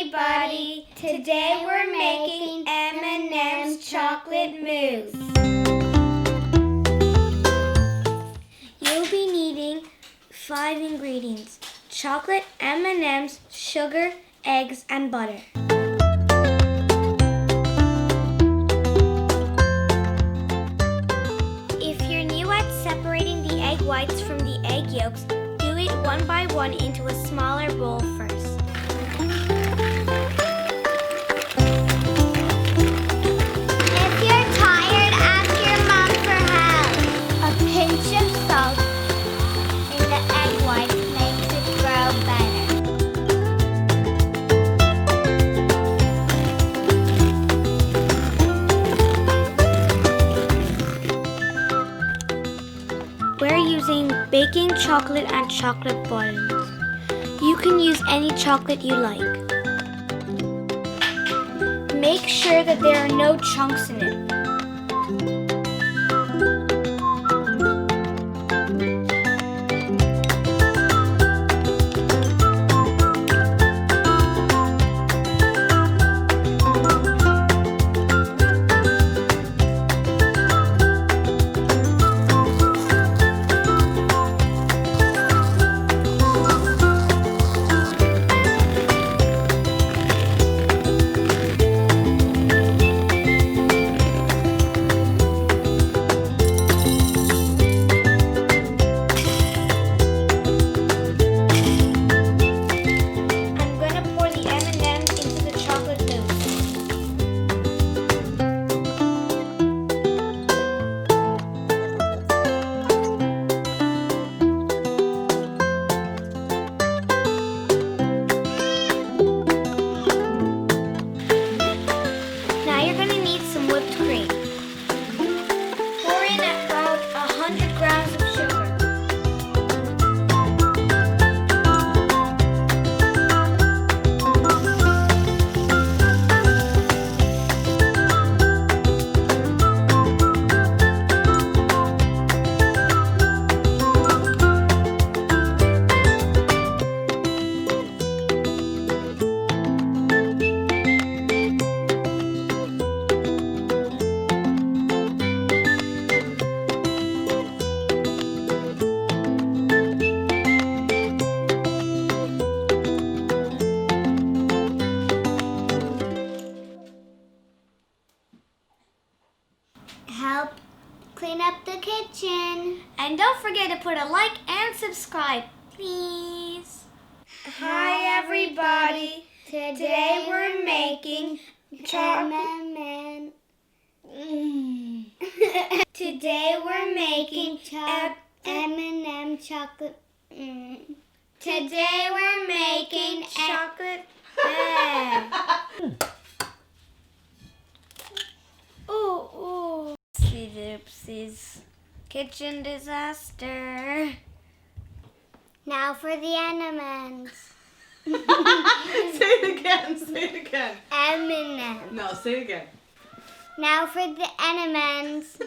everybody! Today we're making M&M's chocolate mousse. You'll be needing 5 ingredients: chocolate, M&M's, sugar, eggs, and butter. If you're new at separating the egg whites from the egg yolks, do it one by one into a smaller bowl first. If you're tired, ask your mom for help. A pinch of salt in the egg whites makes it grow better. We're using baking chocolate and chocolate buttons. You can use any chocolate you like. Make sure that there are no chunks in it. Help clean up the kitchen. And don't forget to put a like and subscribe, please. Hi everybody. Today we're making chocolate. Today we're making M&M chocolate. Today we're making chocolate. Ooh. Oopsies. Kitchen disaster. Now for the M&Ms. Say it again. M&Ms. No, say it again. Now for the M&Ms.